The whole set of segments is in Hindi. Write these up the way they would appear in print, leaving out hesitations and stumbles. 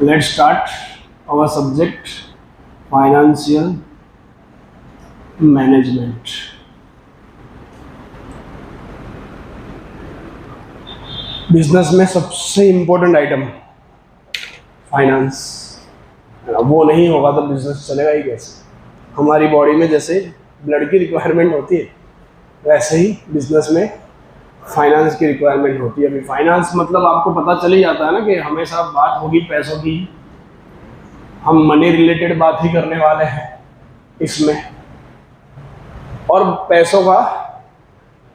Let's start our subject financial management. Business में सबसे इम्पोर्टेंट आइटम फाइनेंस, वो नहीं होगा तो बिजनेस चलेगा ही कैसे। हमारी बॉडी में जैसे ब्लड की रिक्वायरमेंट होती है वैसे ही बिजनेस में फाइनेंस की रिक्वायरमेंट होती है। अभी फाइनेंस मतलब आपको पता चल ही जाता है ना कि हमेशा बात होगी पैसों की, हम मनी रिलेटेड बात ही करने वाले हैं इसमें। और पैसों का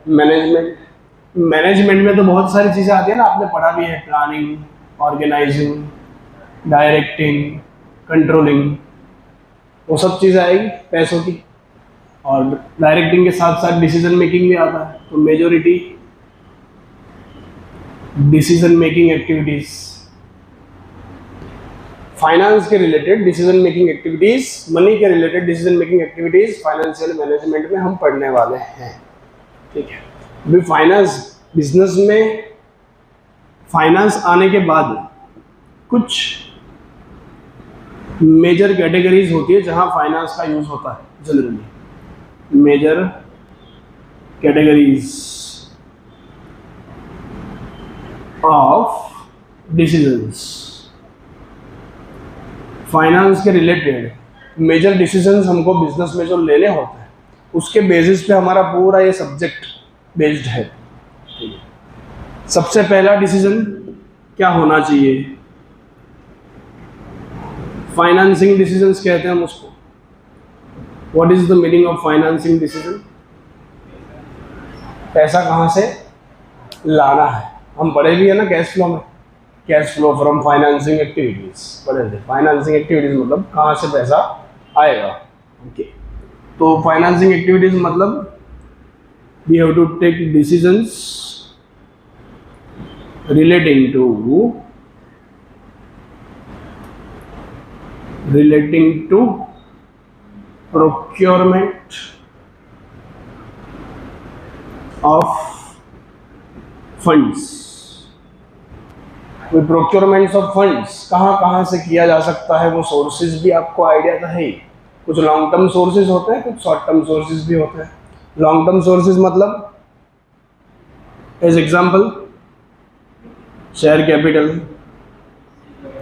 मैनेजमेंट में तो बहुत सारी चीज़ें आती है ना, आपने पढ़ा भी है, प्लानिंग, ऑर्गेनाइजिंग, डायरेक्टिंग, कंट्रोलिंग, वो सब चीज़ें आएगी पैसों की। और डायरेक्टिंग के साथ साथ डिसीजन मेकिंग भी आता है, तो majority decision making activities, finance के related decision making activities, money के related decision making activities financial management में हम पढ़ने वाले हैं। ठीक है, अभी फाइनेंस बिजनेस में फाइनेंस आने के बाद कुछ मेजर कैटेगरीज होती है जहां फाइनेंस का यूज होता है। Generally major categories of decisions, finance के रिलेटेड मेजर डिसीजंस हमको बिजनेस में जो लेने होते हैं उसके बेसिस पे हमारा पूरा ये सब्जेक्ट बेस्ड है। सबसे पहला डिसीजन क्या होना चाहिए? फाइनेंसिंग डिसीजंस कहते हैं हम उसको। What is the meaning of financing decision? पैसा कहाँ से लाना है, हम पढ़े भी है ना कैश फ्लो में, cash flow from financing activities पढ़े थे। फाइनेंसिंग एक्टिविटीज मतलब कहाँ से पैसा आएगा। ओके, तो फाइनेंसिंग एक्टिविटीज मतलब we have to take decisions relating to procurement of funds। कोई प्रोक्योरमेंट्स ऑफ फंड्स कहाँ से किया जा सकता है, वो सोर्सेज भी आपको आइडिया तो है ही। कुछ लॉन्ग टर्म सोर्सेज होते हैं, कुछ शॉर्ट टर्म सोर्सेज भी होते हैं। लॉन्ग टर्म सोर्सेज मतलब एज एग्जांपल शेयर कैपिटल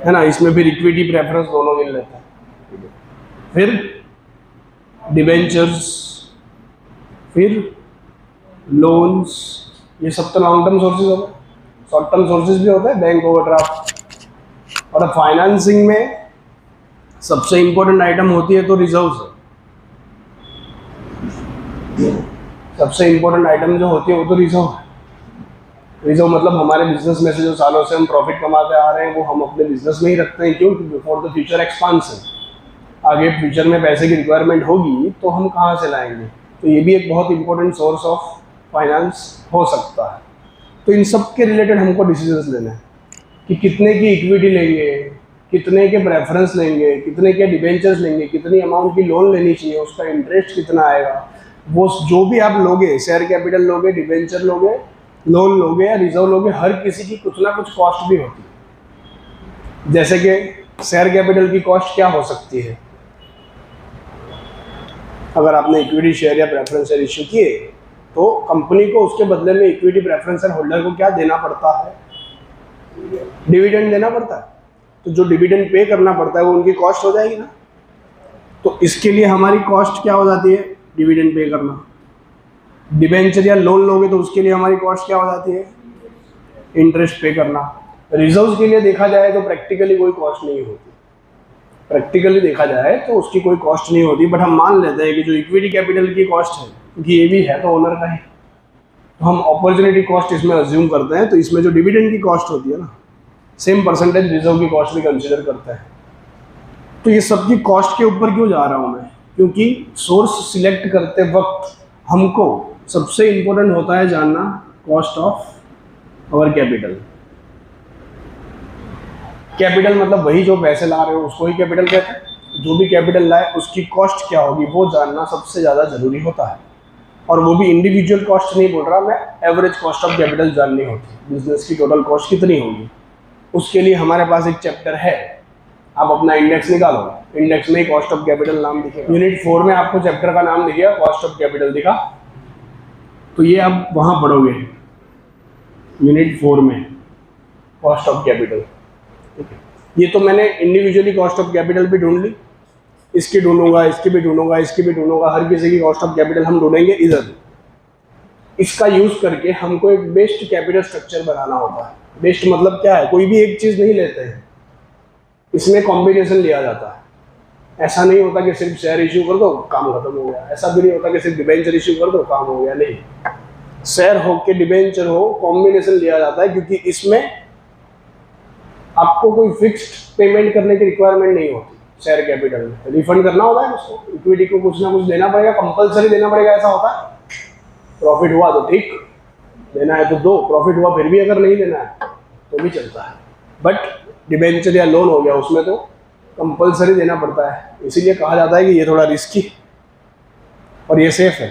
है ना, इसमें फिर इक्विटी प्रेफरेंस दोनों मिल लेता है। फिर डिबेंचर्स, फिर लोन्स, ये सब तो लॉन्ग टर्म सोर्सेज होते हैं। शॉर्ट टर्म सोर्सेज भी होते हैं, बैंक ओवरड्राफ्ट। और फाइनेंसिंग में सबसे इंपॉर्टेंट आइटम होती है तो रिजर्व्स। सबसे इंपॉर्टेंट आइटम जो होती है वो तो रिजर्व है। रिजर्व मतलब हमारे बिजनेस में से जो सालों से हम प्रॉफिट कमाते आ रहे हैं वो हम अपने बिजनेस में ही रखते हैं। क्यों? For the future expansion. आगे फ्यूचर में पैसे की रिक्वायरमेंट होगी तो हम कहाँ से लाएंगे, तो ये भी एक बहुत इंपॉर्टेंट सोर्स ऑफ फाइनेंस हो सकता है। तो इन सब के रिलेटेड हमको डिसीजंस लेना है कि कितने की इक्विटी लेंगे, कितने के प्रेफरेंस लेंगे, कितने के डिबेंचर्स लेंगे, कितनी अमाउंट की लोन लेनी चाहिए, उसका इंटरेस्ट कितना आएगा। वो जो भी आप लोगे, शेयर कैपिटल लोगे, डिबेंचर लोगे, लोन लोगे या रिजर्व लोगे, हर किसी की कुछ ना कुछ कॉस्ट भी होती है। जैसे कि शेयर कैपिटल की कॉस्ट क्या हो सकती है? अगर आपने इक्विटी शेयर या प्रेफरेंस शेयर इश्यू किए तो कंपनी को उसके बदले में इक्विटी प्रेफरेंस शेयर होल्डर को क्या देना पड़ता है? डिविडेंड देना पड़ता है। तो जो डिविडेंड पे करना पड़ता है वो उनकी कॉस्ट हो जाएगी ना। तो इसके लिए हमारी कॉस्ट क्या हो जाती है? डिविडेंड पे करना। डिबेंचर या लोन लोगे तो उसके लिए हमारी कॉस्ट क्या हो जाती है? इंटरेस्ट पे करना। रिजर्व्स के लिए देखा जाए तो प्रैक्टिकली कोई कॉस्ट नहीं होती। प्रैक्टिकली देखा जाए तो उसकी कोई कॉस्ट नहीं होती, बट हम मान लेते हैं कि जो इक्विटी कैपिटल की कॉस्ट है, क्योंकि ये भी है तो ओनर का ही, तो हम अपॉर्चुनिटी कॉस्ट इसमें अज्यूम करते हैं। तो इसमें जो डिविडेंड की कॉस्ट होती है ना, सेम परसेंटेज रिजर्व की कॉस्ट भी कंसिडर करते हैं। तो ये सबकी कॉस्ट के ऊपर क्यों जा रहा हूँ मैं? क्योंकि सोर्स सिलेक्ट करते वक्त हमको सबसे इंपॉर्टेंट होता है जानना cost of our capital. Capital मतलब वही जो पैसे ला रहे हो उसको ही कैपिटल कहते हैं। जो भी कैपिटल लाए उसकी कॉस्ट क्या होगी वो जानना सबसे ज़्यादा जरूरी होता है। और वो भी इंडिविजुअल कॉस्ट नहीं बोल रहा मैं, एवरेज कॉस्ट ऑफ कैपिटल जाननी होती है। बिजनेस की टोटल कॉस्ट कितनी होगी, उसके लिए हमारे पास एक चैप्टर है आप अपना इंडेक्स निकालो, इंडेक्स में कॉस्ट ऑफ कैपिटल नाम दिखेगा। यूनिट 4 में आपको चैप्टर का नाम दिखेगा, कॉस्ट ऑफ कैपिटल दिखा, तो ये आप वहां पढ़ोगे यूनिट 4 में कॉस्ट ऑफ कैपिटल। ये तो मैंने इंडिविजुअली कॉस्ट ऑफ कैपिटल भी ढूंढ ली, इसकी ढूंढूंगा, इसकी भी ढूंढूंगा, इसकी भी ढूंढूंगा, हर किसी की कॉस्ट ऑफ कैपिटल हम ढूंढेंगे इधर। इसका यूज करके हमको एक बेस्ट कैपिटल स्ट्रक्चर बनाना होता है। बेस्ट मतलब क्या है, कोई भी एक चीज नहीं लेते हैं, इसमें कॉम्बिनेशन लिया जाता है। ऐसा नहीं होता कि सिर्फ शेयर इश्यू कर दो काम खत्म हो गया, ऐसा भी नहीं होता कि सिर्फ डिबेंचर इश्यू कर दो काम हो गया, नहीं। शेयर हो के डिबेंचर हो, कॉम्बिनेशन लिया जाता है, क्योंकि इसमें आपको कोई फिक्स्ड पेमेंट करने की रिक्वायरमेंट नहीं होती। शेयर कैपिटल में रिफंड करना होता है उसको, इक्विटी को कुछ ना कुछ देना पड़ेगा, कंपलसरी देना पड़ेगा, ऐसा होता है। प्रॉफिट हुआ तो ठीक, देना है तो दो, प्रॉफिट हुआ फिर भी अगर नहीं देना है तो भी चलता है। बट डिबेंचर या लोन हो गया, उसमें तो कंपलसरी देना पड़ता है। इसीलिए कहा जाता है कि ये थोड़ा रिस्की और ये सेफ है।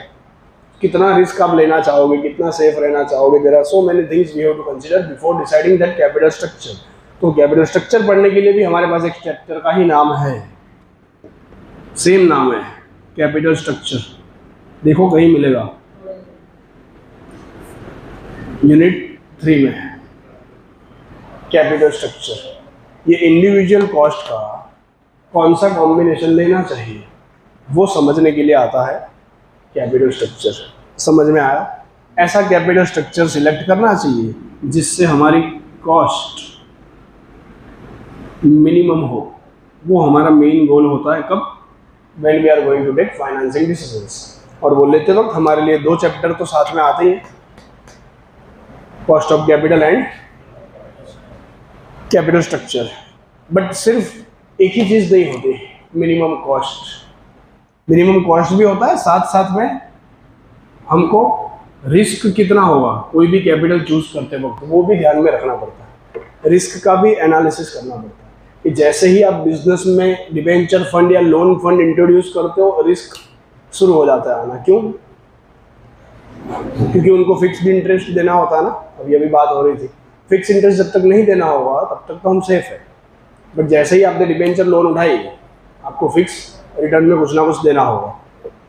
कितना रिस्क आप लेना चाहोगे, कितना सेफ रहना चाहोगे, there are so many things we have to consider before deciding that capital structure. तो कैपिटल स्ट्रक्चर पढ़ने के लिए भी हमारे पास एक चैप्टर का ही नाम है, सेम नाम है कैपिटल स्ट्रक्चर। देखो कहीं मिलेगा यूनिट 3 में कैपिटल स्ट्रक्चर। ये इंडिविजुअल कॉस्ट का कौन सा कॉम्बिनेशन लेना चाहिए वो समझने के लिए आता है कैपिटल स्ट्रक्चर। समझ में आया? ऐसा कैपिटल स्ट्रक्चर सिलेक्ट करना चाहिए जिससे हमारी कॉस्ट मिनिमम हो। वो हमारा मेन गोल होता है कब? When we are going to take financing decisions. और वो लेते वक्त हमारे लिए 2 चैप्टर तो साथ में आते ही हैं, cost of capital and capital structure. But सिर्फ एक ही चीज़ नहीं होती, मिनिमम कॉस्ट। मिनिमम कॉस्ट भी होता है, साथ साथ में हमको रिस्क कितना होगा कोई भी कैपिटल चूज करते वक्त वो भी ध्यान में रखना पड़ता है। रिस्क का भी एनालिसिस करना पड़ता है कि जैसे ही आप बिजनेस में डिबेंचर फंड या लोन फंड इंट्रोड्यूस करते हो, रिस्क शुरू हो जाता है आना। क्यों? क्योंकि उनको फिक्स्ड इंटरेस्ट देना होता है ना। अभी बात हो रही थी, फिक्स इंटरेस्ट जब तक नहीं देना होगा तब तक तो हम सेफ है। बट जैसे ही आपने डिबेंचर लोन उठाई, आपको फिक्स रिटर्न में कुछ ना कुछ देना होगा,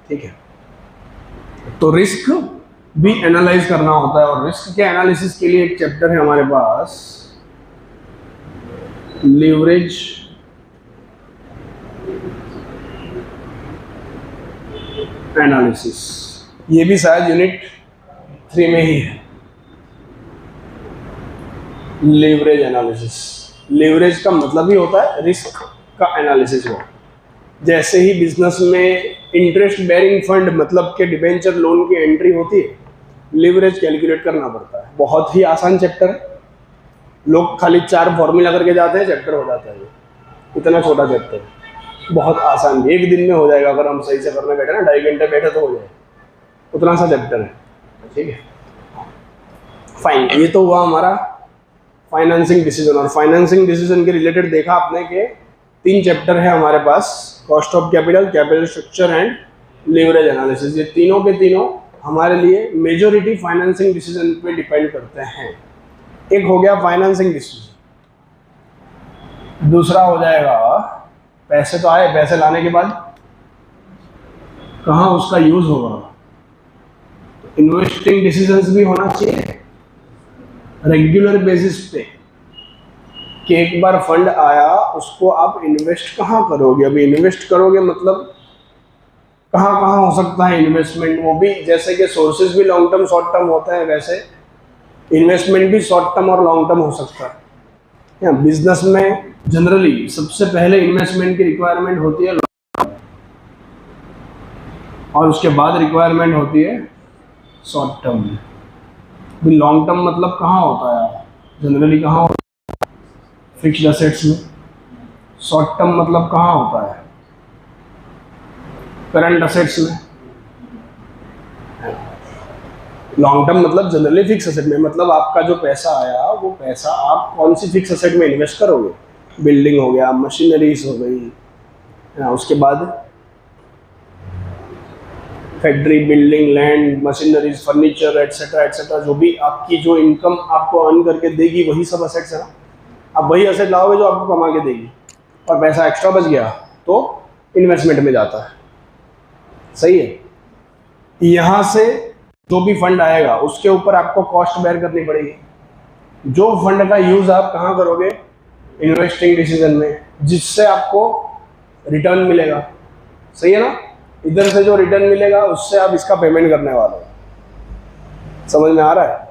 ठीक है। तो रिस्क भी एनालाइज करना होता है, और रिस्क के एनालिसिस के लिए एक चैप्टर है हमारे पास, लीवरेज एनालिसिस। ये भी शायद यूनिट 3 में ही है, लीवरेज एनालिसिस। लीवरेज का मतलब ही होता है रिस्क का एनालिसिस हो। जैसे ही बिजनेस में इंटरेस्ट बेरिंग फंड मतलब के डिबेंचर लोन की एंट्री होती है, लीवरेज कैलकुलेट करना पड़ता है। बहुत ही आसान चैप्टर है, लोग खाली 4 फॉर्मूला करके जाते हैं, चैप्टर हो जाता है। इतना छोटा चैप्टर है, बहुत आसान, 1 दिन में हो जाएगा अगर हम सही से करने बैठे ना, 2.5 घंटे बैठे तो हो जाए, उतना सा चैप्टर है, ठीक है। फाइन, ये तो हुआ हमारा फाइनेंसिंग डिसीजन। और फाइनेंसिंग डिसीजन के रिलेटेड देखा आपने कि 3 चैप्टर है हमारे पास, cost of capital, capital structure and leverage analysis. ये तीनों के तीनों हमारे लिए मेजॉरिटी फाइनेंसिंग डिसीजन पे डिपेंड करते हैं। एक हो गया फाइनेंसिंग डिसीजन, दूसरा हो जाएगा पैसे तो आए, पैसे लाने के बाद कहाँ उसका यूज होगा। इन्वेस्टिंग डिसीजंस भी होना चाहिए रेगुलर बेसिस पे कि एक बार फंड आया उसको आप इन्वेस्ट कहाँ करोगे। अभी इन्वेस्ट करोगे मतलब कहाँ कहाँ हो सकता है इन्वेस्टमेंट, वो भी जैसे कि सोर्सेज भी लॉन्ग टर्म शॉर्ट टर्म होते हैं, वैसे इन्वेस्टमेंट भी शॉर्ट टर्म और लॉन्ग टर्म हो सकता है। बिजनेस में जनरली सबसे पहले इन्वेस्टमेंट की रिक्वायरमेंट होती है और उसके बाद रिक्वायरमेंट होती है शॉर्ट टर्म में। लॉन्ग टर्म मतलब कहाँ होता है यार, जनरली कहाँ होता है? फिक्स्ड एसेट्स में। शॉर्ट टर्म मतलब कहाँ होता है? करंट एसेट्स में। लॉन्ग टर्म मतलब जनरली फिक्स एसेट में, मतलब आपका जो पैसा आया वो पैसा आप कौन सी फिक्स एसेट में इन्वेस्ट करोगे। बिल्डिंग हो गया, मशीनरीज हो गई, उसके बाद factory, building, land, machineries, furniture etcetera etcetera, जो भी आपकी जो इनकम आपको अर्न करके देगी वही सब असेट्स है ना। आप वही असेट लाओगे जो आपको कमा के देगी। और पैसा एक्स्ट्रा बच गया तो इन्वेस्टमेंट में जाता है। सही है। यहाँ से जो भी फंड आएगा उसके ऊपर आपको कॉस्ट बेयर करनी पड़ेगी। जो फंड का यूज आप कहाँ करोगे, इन्वेस्टिंग डिसीजन में, जिससे आपको रिटर्न मिलेगा। सही है ना। इधर से जो रिटर्न मिलेगा उससे आप इसका पेमेंट करने वाले हो। समझ में आ रहा है।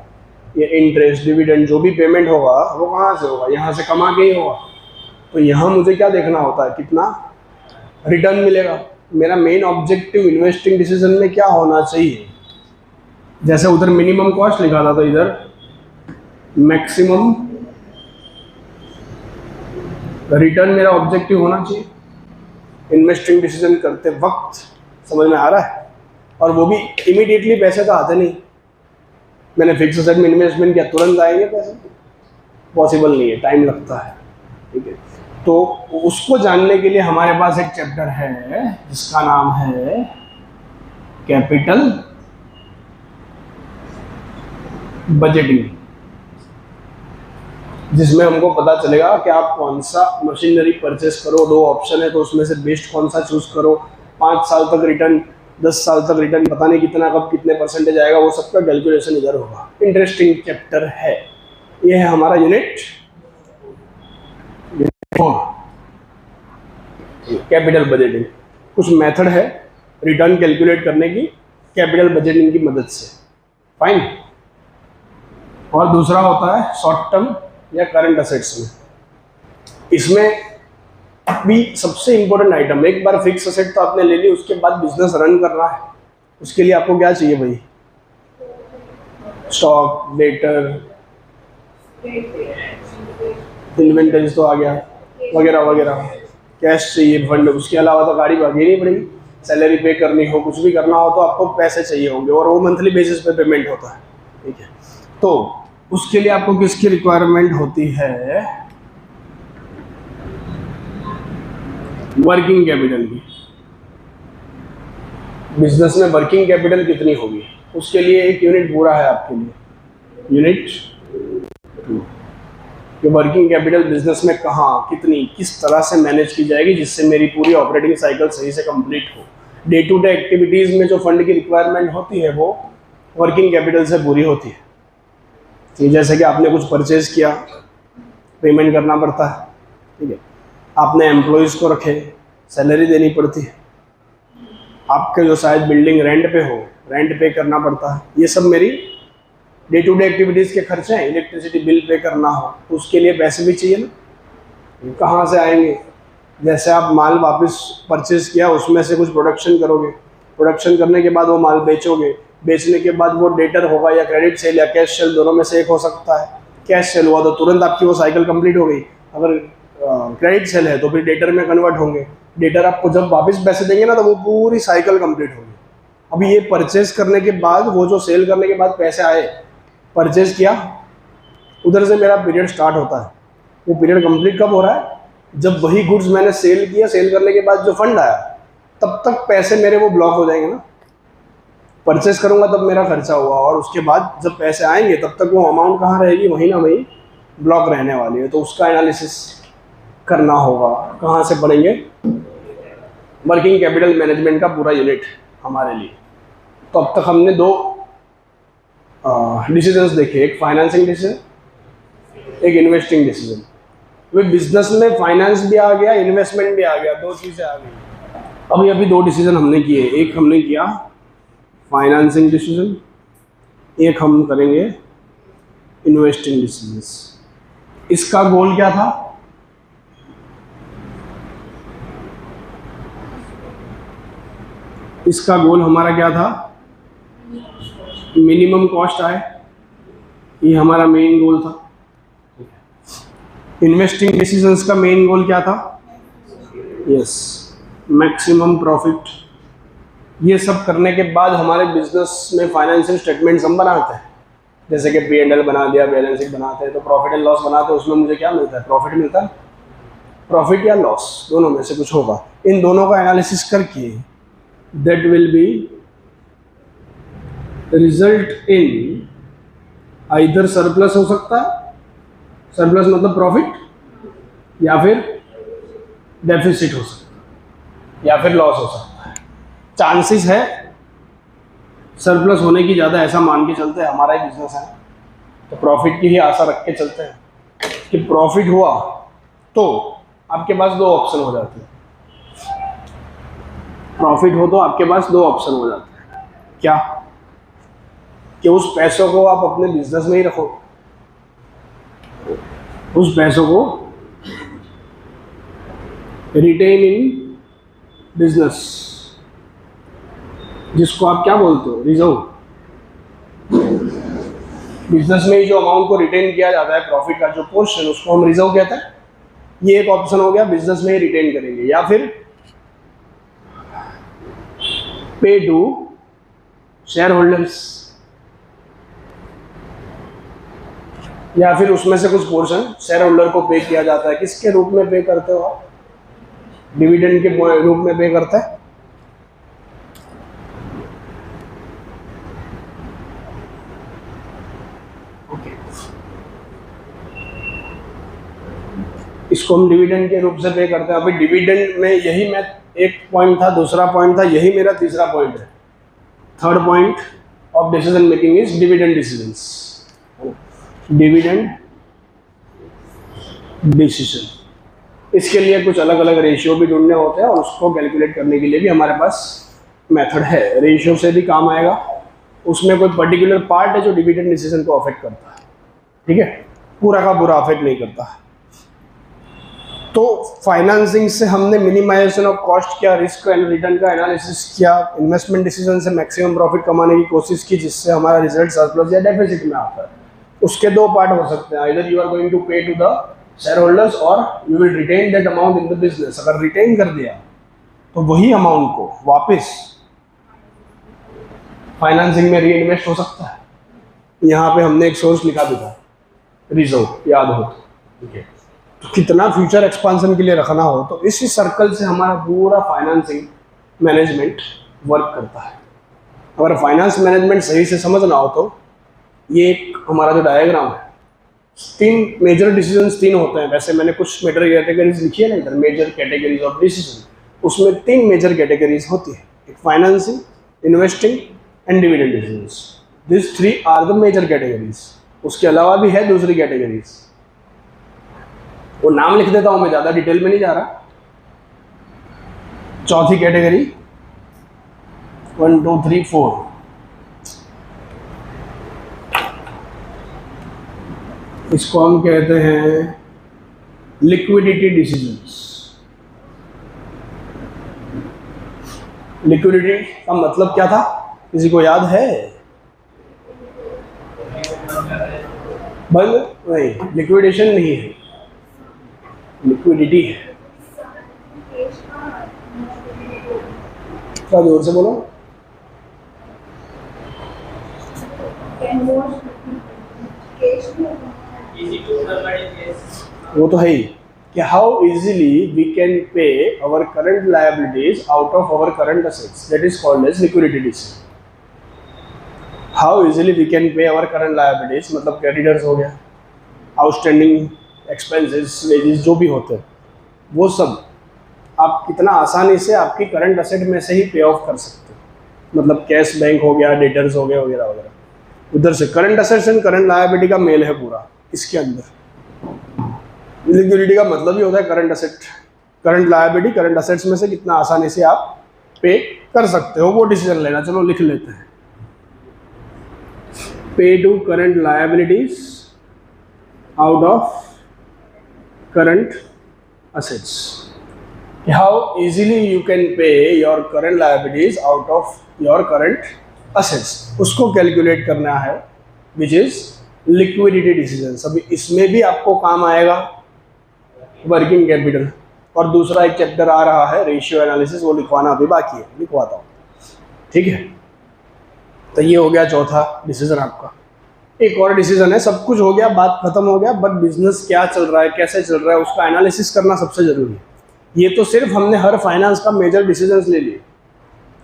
ये इंटरेस्ट डिविडेंड जो भी पेमेंट होगा वो कहाँ से होगा, यहाँ से कमा के ही होगा। तो यहाँ मुझे क्या देखना होता है, कितना रिटर्न मिलेगा। मेरा मेन ऑब्जेक्टिव इन्वेस्टिंग डिसीजन में क्या होना चाहिए, जैसे उधर मिनिमम कॉस्ट लिखा था तो इधर मैक्सिमम रिटर्न मेरा ऑब्जेक्टिव होना चाहिए इन्वेस्टिंग डिसीजन करते वक्त। समझ में आ रहा है। और वो भी इमीडिएटली पैसे तो आते नहीं। मैंने फिक्स एसेट में इन्वेस्टमेंट किया, तुरंत आएंगे पैसे? पॉसिबल नहीं है, टाइम लगता है। ठीक है। तो उसको जानने के लिए हमारे पास एक चैप्टर है जिसका नाम है कैपिटल बजटिंग, जिसमें हमको पता चलेगा कि आप कौन सा मशीनरी परचेस करो। 2 ऑप्शन है तो उसमें से बेस्ट कौन सा चूज करो। 5 साल तक रिटर्न, 10 साल तक रिटर्न, पता नहीं कितना कब कितने परसेंटेज आएगा, वो सबका कैलकुलेशन इधर होगा। इंटरेस्टिंग चैप्टर है। ये है हमारा यूनिट 4, कैपिटल बजटिंग। कुछ मेथड है रिटर्न कैलकुलेट करने की कैपिटल बजटिंग की मदद से। फाइन। और दूसरा होता है शॉर्ट टर्म या करंट असेट्स में। इसमें भी सबसे इंपॉर्टेंट आइटम, एक बार फिक्स असेट तो आपने ले ली, उसके बाद बिजनेस रन करना है। उसके लिए आपको क्या चाहिए भाई, स्टॉक, डेटर, इन्वेंटरीज तो आ गया, वगैरह वगैरह। कैश चाहिए, फंड। उसके अलावा तो गाड़ी भागी नहीं पड़ेगी। सैलरी पे करनी हो, कुछ भी करना हो तो आपको पैसे चाहिए होंगे, और वो मंथली बेसिस पे पेमेंट होता है। ठीक है। तो उसके लिए आपको किसकी रिक्वायरमेंट होती है, वर्किंग कैपिटल की। बिजनेस में वर्किंग कैपिटल कितनी होगी, उसके लिए एक यूनिट पूरा है आपके लिए, यूनिट 2। कि वर्किंग कैपिटल बिजनेस में कहाँ, कितनी, किस तरह से मैनेज की जाएगी जिससे मेरी पूरी ऑपरेटिंग साइकिल सही से कंप्लीट हो। डे टू डे एक्टिविटीज़ में जो फंड की रिक्वायरमेंट होती है वो वर्किंग कैपिटल से पूरी होती है। तो जैसे कि आपने कुछ परचेज किया, पेमेंट करना पड़ता है। ठीक है। आपने एम्प्लॉयज़ को रखे, सैलरी देनी पड़ती है। आपके जो शायद बिल्डिंग रेंट पे हो, रेंट पे करना पड़ता है। ये सब मेरी डे टू डे एक्टिविटीज़ के खर्चे हैं। इलेक्ट्रिसिटी बिल पे करना हो तो उसके लिए पैसे भी चाहिए ना। कहाँ से आएंगे, जैसे आप माल वापस परचेज किया, उसमें से कुछ प्रोडक्शन करोगे, प्रोडक्शन करने के बाद वो माल बेचोगे, बेचने के बाद वो डेटर होगा या क्रेडिट सेल या कैश सेल, दोनों में से एक हो सकता है। कैश सेल हुआ तो तुरंत आपकी वो साइकिल कंप्लीट हो गई। अगर क्रेडिट सेल है तो फिर डेटर में कन्वर्ट होंगे। डेटर आपको जब वापस पैसे देंगे ना तो वो पूरी साइकिल कंप्लीट होगी। अभी ये परचेज करने के बाद, वो जो सेल करने के बाद पैसे आए, परचेज किया, उधर से मेरा पीरियड स्टार्ट होता है। वो पीरियड कंप्लीट कब हो रहा है, जब वही गुड्स मैंने सेल किया, सेल करने के बाद जो फंड आया, तब तक पैसे मेरे वो ब्लॉक हो जाएंगे ना। परचेस करूंगा तब मेरा खर्चा हुआ, और उसके बाद जब पैसे आएंगे तब तक वो अमाउंट कहाँ रहेगी, वहीं ना वहीं ब्लॉक रहने वाली है। तो उसका एनालिसिस करना होगा। कहाँ से पढ़ेंगे, वर्किंग कैपिटल मैनेजमेंट का पूरा यूनिट हमारे लिए। तो अब तक हमने 2 डिसीजंस देखे, एक फाइनेंसिंग डिसीजन, एक इन्वेस्टिंग डिसीजन। वे बिजनेस में फाइनेंस भी आ गया, इन्वेस्टमेंट भी आ गया, 2 चीज़ें आ गई। अभी 2 डिसीजन हमने किए। एक हमने किया फाइनेंसिंग डिसीजन, एक हम करेंगे इन्वेस्टिंग डिसीजंस। इसका गोल क्या था, इसका गोल हमारा क्या था, मिनिमम कॉस्ट आए, ये हमारा मेन गोल था। इन्वेस्टिंग डिसीजंस का मेन गोल क्या था, यस, मैक्सिमम प्रॉफिट। ये सब करने के बाद हमारे बिजनेस में फाइनेंशियल स्टेटमेंट्स हम बनाते हैं, जैसे कि P&L बना दिया, बैलेंस शीट बनाते हैं, तो प्रॉफिट एंड लॉस बनाते हैं। उसमें मुझे क्या मिलता है, प्रॉफिट मिलता है, प्रॉफिट या लॉस, दोनों में से कुछ होगा। इन दोनों का एनालिसिस करके that will be result in either surplus हो सकता है, सरप्लस मतलब प्रॉफिट, या फिर डेफिसिट हो सकता है या फिर लॉस हो सकता है। चांसेस है सरप्लस होने की ज़्यादा, ऐसा मान के चलते हैं, हमारा ही बिजनेस है तो प्रॉफिट की ही आशा रख के चलते हैं कि प्रॉफिट हुआ तो आपके पास दो ऑप्शन हो जाते हैं। प्रॉफिट हो तो आपके पास दो ऑप्शन हो जाते हैं। क्या? कि उस पैसों को आप अपने बिजनेस में ही रखो, उस पैसों को रिटेन इन बिजनेस, जिसको आप क्या बोलते हो, रिजर्व। बिजनेस में ही जो अमाउंट को रिटेन किया जाता है, प्रॉफिट का जो पोर्शन, उसको हम रिजर्व कहते हैं। ये एक ऑप्शन हो गया, बिजनेस में ही रिटेन करेंगे। या फिर पे टू शेयर होल्डर्स, या फिर उसमें से कुछ पोर्शन शेयर होल्डर को पे किया जाता है। किसके रूप में पे करते हो आप? डिविडेंड के रूप में पे करते हैं। इसको हम डिविडेंड के रूप से पे करते हैं। अभी डिविडेंड में यही मैं एक पॉइंट था, दूसरा पॉइंट था, यही मेरा तीसरा पॉइंट है। Third point of decision making is dividend decisions. Dividend decision, इसके लिए कुछ अलग अलग रेशियो भी ढूंढने होते हैं और उसको कैलकुलेट करने के लिए भी हमारे पास मेथड है। रेशियो से भी काम आएगा, उसमें कोई पर्टिकुलर पार्ट है जो डिविडेंड डिसीजन को अफेक्ट करता है, ठीक है, पूरा का पूरा अफेक्ट नहीं करता है। तो फाइनेंसिंग से हमने मिनिमाइजेशन ऑफ कॉस्ट किया, रिस्क एंड रिटर्न का एनालिसिस किया, इन्वेस्टमेंट डिसीजन से मैक्सिमम प्रॉफिट कमाने की कोशिश की, जिससे हमारा रिजल्ट सरप्लस या डेफिसिट में आता है। उसके दो पार्ट हो सकते हैं, either you are going to pay to the share holders और you will retain that amount in the business. अगर रिटेन कर दिया तो वही अमाउंट को वापस फाइनेंसिंग में री इन्वेस्ट हो सकता है। यहाँ पे हमने एक सोर्स लिखा भी था, रिजर्व, याद हो तो, ठीक है। तो कितना फ्यूचर एक्सपांशन के लिए रखना हो तो इसी सर्कल से हमारा पूरा फाइनेंसिंग मैनेजमेंट वर्क करता है। अगर फाइनेंस मैनेजमेंट सही से समझना हो तो ये एक हमारा जो डायग्राम है, तीन मेजर डिसीजंस तीन होते हैं। वैसे मैंने कुछ मेजर कैटेगरीज लिखी है ना इधर, मेजर कैटेगरीज ऑफ डिसीजन, उसमें तीन मेजर कैटेगरीज होती है, एक financing, investing and dividend decisions. This three are the major categories. उसके अलावा भी है दूसरी कैटेगरीज, वो नाम लिख देता हूं मैं, ज़्यादा डिटेल में नहीं जा रहा। चौथी कैटेगरी 1 2 3 4, इसको हम कहते हैं लिक्विडिटी डिसीजंस। लिक्विडिटी का मतलब क्या था, किसी को याद है? बंद नहीं, लिक्विडेशन नहीं है, लिक्विडिटी है। क्या जोर से बोलो? वो तो है ही कि how easily we can pay our current liabilities out of our current assets, that is called as liquidity decision. How easily we can pay our current liabilities मतलब क्रेडिटर्स हो गया, आउटस्टैंडिंग एक्सपेंसेस, वेजेस जो भी होते हैं, वो सब आप कितना आसानी से आपकी करंट असेट में से ही पे ऑफ कर सकते हो। मतलब कैश बैंक हो गया, डेटर्स हो गया वगैरह वगैरह, उधर से current assets and current liability का मेल है पूरा इसके अंदर। लिक्विडिटी का मतलब ही होता है current asset, current liability, current assets में से कितना आसानी से आप पे कर सकते हो, वो डिसीजन लेना। चलो लिख लेते हैं, pay to current liabilities out of current assets. How easily you can pay your current liabilities out of your current assets, उसको कैलकुलेट करना है, which is liquidity decisions। अभी इसमें भी आपको काम आएगा वर्किंग कैपिटल, और दूसरा एक चैप्टर आ रहा है रेशियो एनालिसिस, वो लिखवाना अभी बाकी है, लिखवाता हूँ, ठीक है। तो ये हो गया चौथा डिसीजन आपका। एक और डिसीजन है, सब कुछ हो गया, बात खत्म हो गया, बट बिजनेस क्या चल रहा है, कैसे चल रहा है, उसका एनालिसिस करना सबसे जरूरी है। ये तो सिर्फ हमने हर फाइनेंस का मेजर डिसीजंस ले लिए,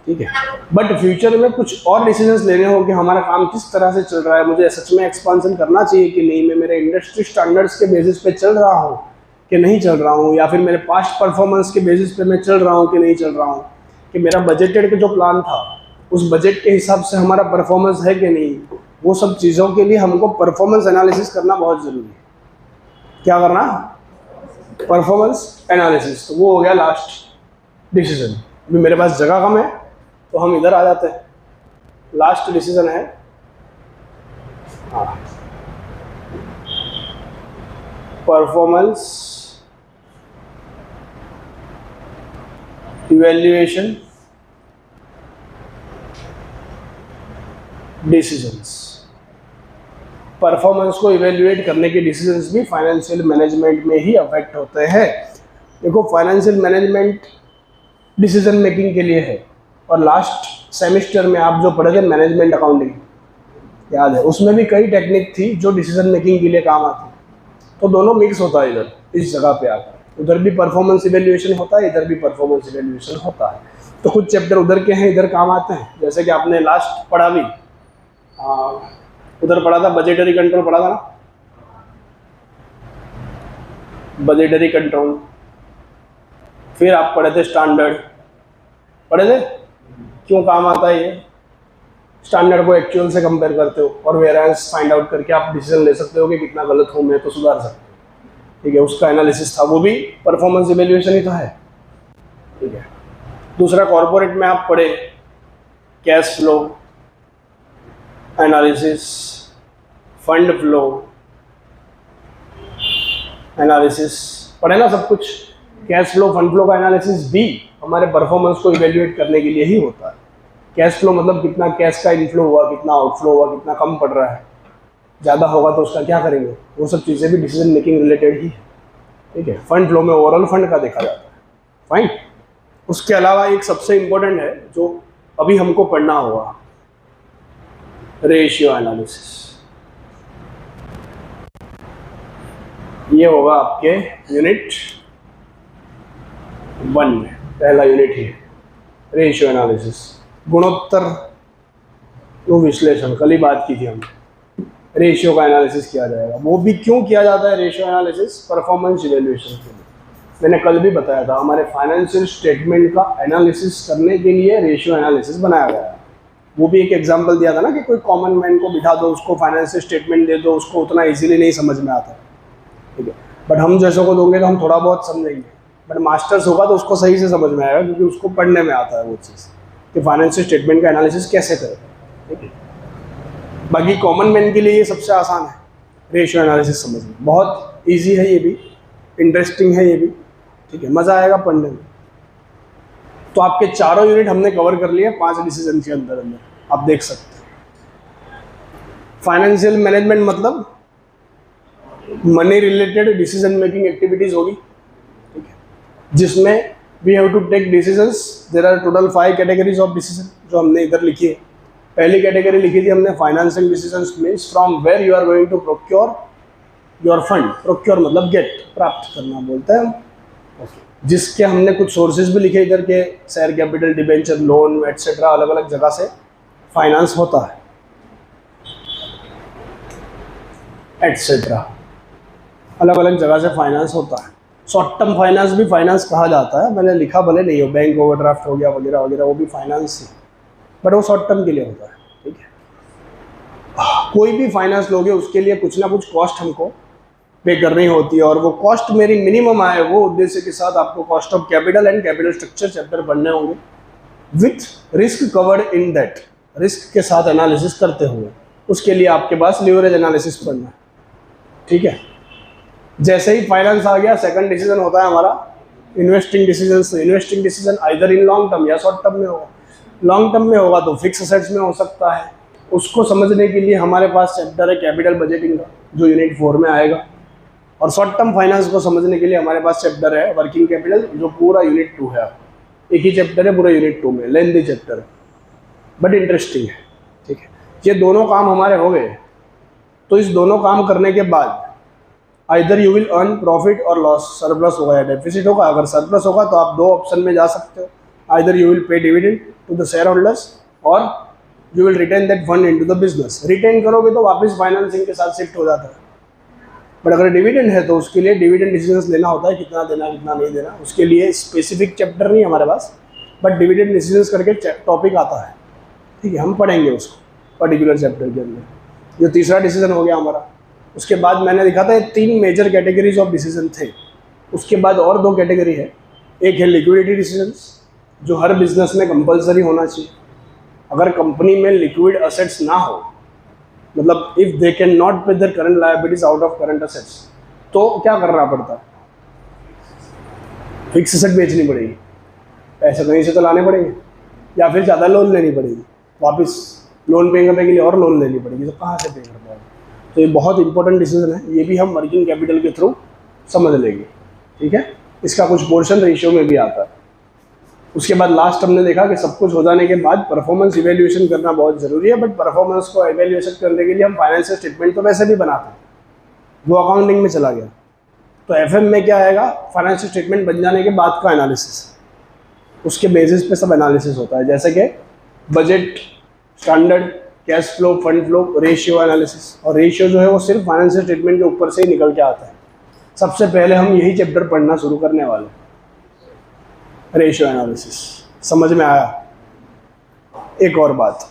ठीक है, बट फ्यूचर में कुछ और डिसीजंस लेने हो कि हमारा काम किस तरह से चल रहा है, मुझे सच में एक्सपांशन करना चाहिए कि नहीं, मैं मेरे इंडस्ट्री स्टैंडर्ड्स के बेसिस पे चल रहा हूँ कि नहीं चल रहा हूँ, या फिर मेरे पास्ट परफॉर्मेंस के बेसिस पे मैं चल रहा हूँ कि नहीं चल रहा हूँ, कि मेरा बजटेड का जो प्लान था उस बजट के हिसाब से हमारा परफॉर्मेंस है कि नहीं, वो सब चीज़ों के लिए हमको परफॉर्मेंस एनालिसिस करना बहुत ज़रूरी है। क्या करना? Performance analysis. तो वो हो गया लास्ट डिसीजन। अभी मेरे पास जगह कम है तो हम इधर आ जाते हैं। लास्ट डिसीजन है परफॉर्मेंस इवैल्यूएशन डिसीजंस। परफॉर्मेंस को इवैल्यूएट करने के डिसीजंस भी फाइनेंशियल मैनेजमेंट में ही अफेक्ट होते हैं। देखो, फाइनेंशियल मैनेजमेंट डिसीजन मेकिंग के लिए है, और लास्ट सेमेस्टर में आप जो पढ़े थे मैनेजमेंट अकाउंटिंग, याद है, उसमें भी कई टेक्निक थी जो डिसीजन मेकिंग के लिए काम आती। तो दोनों मिक्स होता है इधर, इस जगह पे आकर। उधर भी परफॉर्मेंस इवैल्यूएशन होता है, इधर भी परफॉर्मेंस इवैल्यूएशन होता है। तो कुछ चैप्टर उधर के हैं, इधर काम आते हैं। जैसे कि आपने लास्ट पढ़ा भी, उधर पढ़ा था बजटरी कंट्रोल, पढ़ा था ना, बजटरी कंट्रोल। फिर आप पढ़े थे स्टैंडर्ड, पढ़े थे? क्यों काम आता है ये? स्टैंडर्ड को एक्चुअल से कंपेयर करते हो और वेरिएंस फाइंड आउट करके आप डिसीजन ले सकते हो कि कितना गलत हूँ मैं तो सुधार सकते हो। ठीक है, उसका एनालिसिस था, वो भी परफॉर्मेंस इवैल्यूएशन ही तो है। ठीक है। दूसरा, कॉर्पोरेट में आप पढ़े cash flow analysis, fund flow analysis, पढ़े ना सब कुछ। कैश फ्लो, फंड फ्लो का एनालिसिस भी हमारे परफॉर्मेंस को इवैल्यूएट करने के लिए ही होता है। कैश फ्लो मतलब कितना कैश का इनफ्लो हुआ, कितना आउटफ्लो हुआ, कितना कम पड़ रहा है, ज़्यादा होगा तो उसका क्या करेंगे, वो सब चीज़ें भी डिसीजन मेकिंग रिलेटेड ही है। ठीक है। फंड फ्लो में ओवरऑल फंड का देखा जाता है। फाइन। उसके अलावा एक सबसे इम्पोर्टेंट है जो अभी हमको पढ़ना होगा, रेशियो एनालिसिस। ये होगा आपके यूनिट 1 में, पहला यूनिट ही है रेशियो एनालिसिस। गुणोत्तर विश्लेषण, कल ही बात की थी हमने। रेशियो का एनालिसिस किया जाएगा। वो भी क्यों किया जाता है रेशियो एनालिसिस? परफॉर्मेंस इवैल्यूएशन के लिए। मैंने कल भी बताया था, हमारे फाइनेंशियल स्टेटमेंट का एनालिसिस करने के लिए रेशियो एनालिसिस बनाया गया है। वो भी एक एग्जांपल दिया था ना कि कोई कॉमन मैन को बिठा दो, उसको फाइनेंशियल स्टेटमेंट दे दो, उसको उतना इजीली नहीं समझ में आता। ठीक है, बट हम जैसों को दोगे तो हम थोड़ा बहुत समझेंगे, बट मास्टर्स होगा तो उसको सही से समझ में आएगा, क्योंकि उसको पढ़ने में आता है वो चीज़ कि फाइनेंशियल स्टेटमेंट का एनालिसिस कैसे करें। ठीक है। बाकी कॉमन मैन के लिए ये सबसे आसान है रेशियो एनालिसिस समझना, बहुत इजी है, ये भी इंटरेस्टिंग है ये भी। ठीक है, मज़ा आएगा पढ़ने में। तो आपके चारों यूनिट हमने कवर कर लिए 5 डिसीजन के अंदर अंदर, आप देख सकते हैं। फाइनेंशियल मैनेजमेंट मतलब money related decision making activities होगी। ठीक है, जिसमें we have to take decisions. There are total 5 categories of decision जो हमने इधर लिखी है। पहली कैटेगरी लिखी थी हमने financial decisions means from where you are going to procure your fund. Procure मतलब गेट, प्राप्त करना बोलते हैं हम। जिसके हमने कुछ सोर्सेज भी लिखे इधर के, share capital, debenture, loan etcetera, अलग अलग जगह से फाइनेंस होता है एटसेट्रा, अलग अलग जगह से फाइनेंस होता है। शॉर्ट टर्म फाइनेंस भी फाइनेंस कहा जाता है, मैंने लिखा भले नहीं हो, बैंक ओवरड्राफ्ट हो गया वगैरह वगैरह, वो भी फाइनेंस ही, बट वो शॉर्ट टर्म के लिए होता है। ठीक है, कोई भी फाइनेंस लोगे उसके लिए कुछ ना कुछ कॉस्ट हमको पे करनी होती है, और वो कॉस्ट मेरी मिनिमम आए वो उद्देश्य के साथ आपको cost of capital and capital structure chapter पढ़ने होंगे, with risk covered in that, risk के साथ एनालिसिस करते हुए। उसके लिए आपके पास लीवरेज एनालिसिस पढ़ना है। ठीक है, जैसे ही फाइनेंस आ गया, सेकंड डिसीजन होता है हमारा इन्वेस्टिंग डिसीजन। तो investing decision either in long term या शॉर्ट टर्म में होगा। लॉन्ग टर्म में होगा तो फिक्स असेट्स में हो सकता है। उसको समझने के लिए हमारे पास चैप्टर है कैपिटल बजटिंग का, जो यूनिट 4 में आएगा। और शॉर्ट टर्म फाइनेंस को समझने के लिए हमारे पास चैप्टर है वर्किंग कैपिटल, जो पूरा यूनिट 2 है। एक ही चैप्टर है पूरा यूनिट 2 में, लेंथी चैप्टर है बट इंटरेस्टिंग है। ठीक है, ये दोनों काम हमारे हो गए। तो इस दोनों काम करने के बाद either you will earn profit और लॉस, सरप्लस होगा या डेफिसिट होगा। अगर सरप्लस होगा तो आप 2 ऑप्शन में जा सकते हो, either you will pay dividend to the share holders और you will retain that fund into the business. Retain करोगे तो वापस फाइनेंसिंग के साथ शिफ्ट हो जाता है। बट अगर डिविडेंड है तो उसके लिए डिविडेंड डिसीजंस लेना होता है, कितना देना कितना नहीं देना। उसके लिए स्पेसिफिक चैप्टर नहीं हमारे पास, बट डिविडेंड डिसीजंस करके टॉपिक आता है, ठीक है, हम पढ़ेंगे उसको पर्टिकुलर चैप्टर के अंदर। ये तीसरा डिसीजन हो गया हमारा। उसके बाद मैंने देखा था 3 मेजर कैटेगरीज ऑफ डिसीजन थे। उसके बाद और 2 कैटेगरी है। एक है लिक्विडिटी डिसीजंस, जो हर बिजनेस में कंपलसरी होना चाहिए। अगर कंपनी में लिक्विड असेट्स ना हो, मतलब इफ़ दे कैन नॉट पे their current liabilities out of current assets, तो क्या करना पड़ता है? फिक्स असेट बेचनी पड़ेगी, पैसे कहीं से तो लाने पड़ेंगे, या फिर ज़्यादा लोन लेनी पड़ेगी, वापस लोन पे करने के लिए और लोन लेनी पड़ेगी, तो कहाँ से पे कर पाएंगे? तो ये बहुत इंपॉर्टेंट डिसीजन है, ये भी हम वर्किंग कैपिटल के थ्रू समझ लेंगे, ठीक है। इसका कुछ पोर्शन रेशियो में भी आता है। उसके बाद लास्ट हमने देखा कि सब कुछ हो जाने के बाद परफॉर्मेंस इवेल्यूएशन करना बहुत ज़रूरी है, बट परफॉर्मेंस को इवेल्यूएशन करने के लिए हम फाइनेंशियल स्टेटमेंट तो वैसे भी बनाते हैं, वो अकाउंटिंग में चला गया। तो एफएम में क्या आएगा? फाइनेंशियल स्टेटमेंट बन जाने के बाद का एनालिसिस, उसके बेसिस पे सब एनालिसिस होता है, जैसे कि budget, standard, cash flow, fund flow, ratio analysis. और रेशियो जो है वो सिर्फ फाइनेंशियल स्टेटमेंट के ऊपर से ही निकल के आता है। सबसे पहले हम यही चैप्टर पढ़ना शुरू करने वाले हैं, रेशियो एनालिसिस। समझ में आया? एक और बात,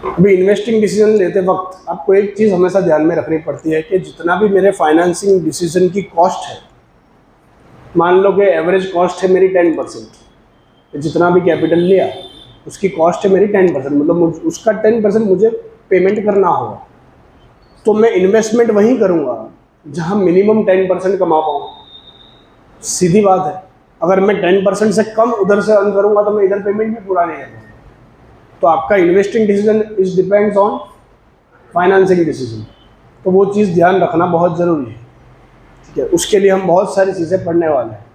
अभी इन्वेस्टिंग डिसीजन लेते वक्त आपको एक चीज़ हमेशा ध्यान में रखनी पड़ती है कि जितना भी मेरे फाइनेंसिंग डिसीजन की कॉस्ट है, मान लो कि एवरेज कॉस्ट है मेरी 10%, जितना भी कैपिटल लिया उसकी कॉस्ट है मेरी 10%, मतलब उसका 10% मुझे पेमेंट करना होगा, तो मैं इन्वेस्टमेंट वहीं करूँगा जहाँ मिनिमम 10% कमा पाऊँ। सीधी बात है। अगर मैं 10% से कम उधर से अर्न करूँगा तो मैं इधर पेमेंट भी पूरा नहीं करूँगा। तो आपका investing decision is depends on financing decision, तो वो चीज़ ध्यान रखना बहुत ज़रूरी है, ठीक है। उसके लिए हम बहुत सारी चीज़ें पढ़ने वाले हैं,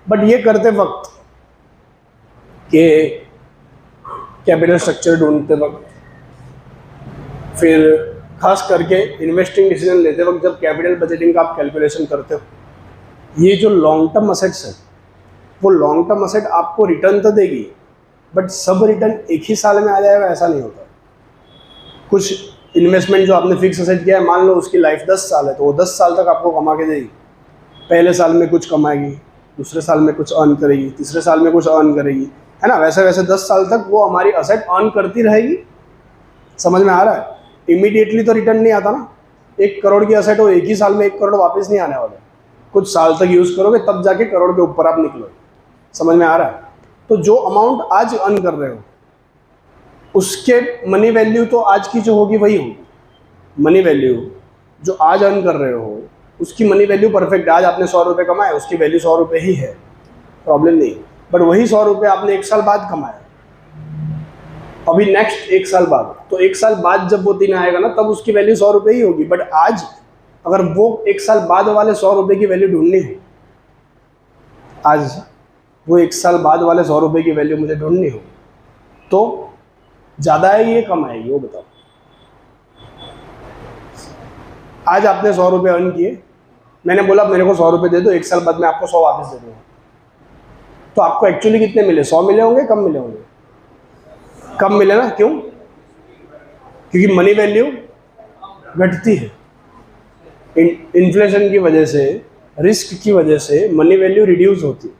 बट ये करते वक्त कि कैपिटल स्ट्रक्चर ढूंढते वक्त, फिर खास करके इन्वेस्टिंग डिसीजन लेते वक्त जब कैपिटल बजटिंग का आप कैलकुलेशन करते हो, ये जो लॉन्ग टर्म असेट्स है, वो लॉन्ग टर्म असेट आपको रिटर्न तो देगी, बट सब रिटर्न एक ही साल में आ जाएगा ऐसा नहीं होता। कुछ इन्वेस्टमेंट जो आपने फिक्स असेट किया है, मान लो उसकी लाइफ 10 साल है, तो वो 10 साल तक आपको कमा के देगी। पहले साल में कुछ कमाएगी, दूसरे साल में कुछ अर्न करेगी, तीसरे साल में कुछ अर्न करेगी, है ना। वैसे वैसे 10 साल तक वो हमारी असेट अर्न करती रहेगी। समझ में आ रहा है? इमीडिएटली तो रिटर्न नहीं आता ना। 1 करोड़ की असेट हो, एक ही साल में 1 करोड़ वापस नहीं आने वाले, कुछ साल तक यूज़ करोगे तब जाके करोड़ के ऊपर आप निकलोगे। समझ में आ रहा है? तो जो अमाउंट आज अर्न कर रहे हो उसके मनी वैल्यू तो आज की जो होगी वही होगी। मनी वैल्यू जो आज अर्न कर रहे हो उसकी मनी वैल्यू परफेक्ट, आज आपने 100 रुपये कमाए, उसकी वैल्यू 100 रुपये ही है, प्रॉब्लम नहीं। बट वही 100 रुपये आपने 1 साल बाद कमाया, अभी नेक्स्ट 1 साल बाद, तो 1 साल बाद जब वो दिन आएगा ना तब उसकी वैल्यू 100 रुपये ही होगी। बट आज अगर वो 1 साल बाद वाले 100 रुपये की वैल्यू ढूंढनी हो, आज वो 1 साल बाद वाले 100 रुपये की वैल्यू मुझे ढूंढनी हो, तो ज़्यादा आएगी ये कम आएगी, वो बताओ। आज आपने 100 रुपये अर्न किए, मैंने बोला मेरे को 100 रुपये दे दो, 1 साल बाद मैं आपको 100 वापस दे दूँगा, तो आपको एक्चुअली कितने मिले? 100 मिले होंगे, कम मिले होंगे? कम मिले ना। क्यों? क्योंकि मनी वैल्यू घटती है। इन्फ्लेशन की वजह से, रिस्क की वजह से मनी वैल्यू रिड्यूस होती है,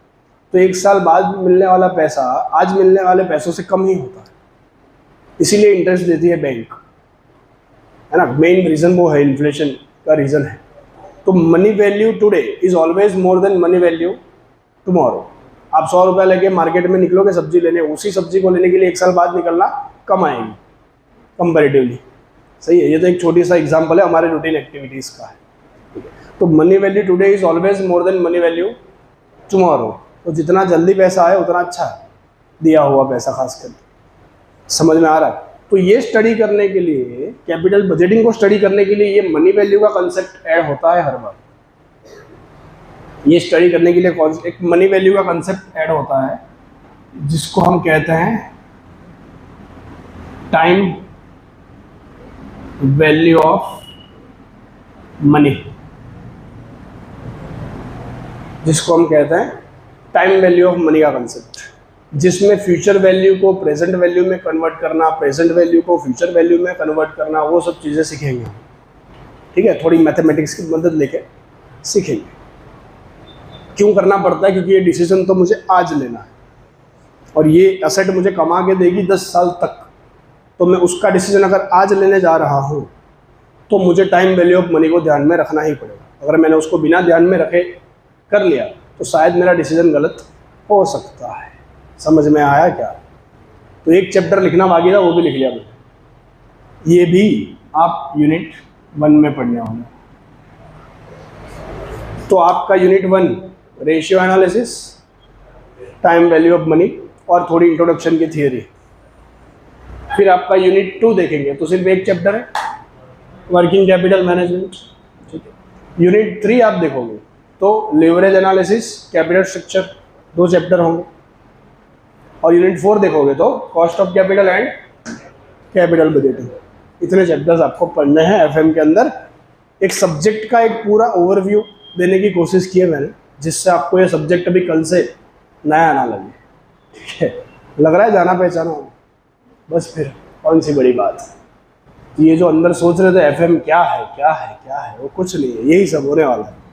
तो 1 साल बाद मिलने वाला पैसा आज मिलने वाले पैसों से कम ही होता है। इसीलिए इंटरेस्ट देती है बैंक, है ना। मेन रीज़न वो है, इन्फ्लेशन का रीज़न है। तो money value today is always more than money value tomorrow. आप 100 रुपये लेके मार्केट में निकलोगे सब्जी लेने, उसी सब्जी को लेने के लिए 1 साल बाद निकलना कम आएगी कंपैरेटिवली। सही है? ये तो एक छोटी सा एग्जांपल है हमारे रूटीन एक्टिविटीज़ का है, ठीक है। तो money value today is always more than money value tomorrow. तो जितना जल्दी पैसा आए उतना अच्छा है, दिया हुआ पैसा खास करके। समझ में आ रहा है? तो ये स्टडी करने के लिए, कैपिटल बजटिंग को स्टडी करने के लिए ये मनी वैल्यू का कंसेप्ट ऐड होता है हर बार। ये स्टडी करने के लिए एक मनी वैल्यू का कंसेप्ट ऐड होता है जिसको हम कहते हैं टाइम वैल्यू ऑफ मनी, जिसको हम कहते हैं टाइम वैल्यू ऑफ मनी का कंसेप्ट, जिसमें फ्यूचर वैल्यू को प्रेजेंट वैल्यू में कन्वर्ट करना, प्रेजेंट वैल्यू को फ्यूचर वैल्यू में कन्वर्ट करना, वो सब चीज़ें सीखेंगे। ठीक है, थोड़ी मैथमेटिक्स की मदद लेके सीखेंगे। क्यों करना पड़ता है? क्योंकि ये डिसीजन तो मुझे आज लेना है और ये एसेट मुझे कमा के देगी 10 साल तक। तो मैं उसका डिसीजन अगर आज लेने जा रहा हूँ तो मुझे टाइम वैल्यू ऑफ मनी को ध्यान में रखना ही पड़ेगा। अगर मैंने उसको बिना ध्यान में रखे कर लिया तो शायद मेरा डिसीजन गलत हो सकता है। समझ में आया क्या? तो एक चैप्टर लिखना बाकी था, वो भी लिख लिया मैंने। ये भी आप यूनिट 1 में पढ़ने होंगे। तो आपका unit 1 ratio analysis, time value of money और थोड़ी इंट्रोडक्शन की थियरी। फिर आपका यूनिट 2 देखेंगे तो सिर्फ एक चैप्टर है, वर्किंग कैपिटल मैनेजमेंट। ठीक है। यूनिट 3 आप देखोगे तो leverage analysis, capital structure, 2 chapter होंगे। और यूनिट 4 देखोगे तो cost of capital and capital budgeting. इतने चैप्टर्स आपको पढ़ने हैं एफएम के अंदर। एक सब्जेक्ट का एक पूरा ओवरव्यू देने की कोशिश की है मैंने, जिससे आपको ये सब्जेक्ट अभी कल से नया ना लगे। ठीक है, लग रहा है जाना पहचाना हो, बस फिर कौन सी बड़ी बात। ये जो अंदर सोच रहे थे एफएम क्या है क्या है क्या है, वो कुछ नहीं है, यही सब होने वाला है।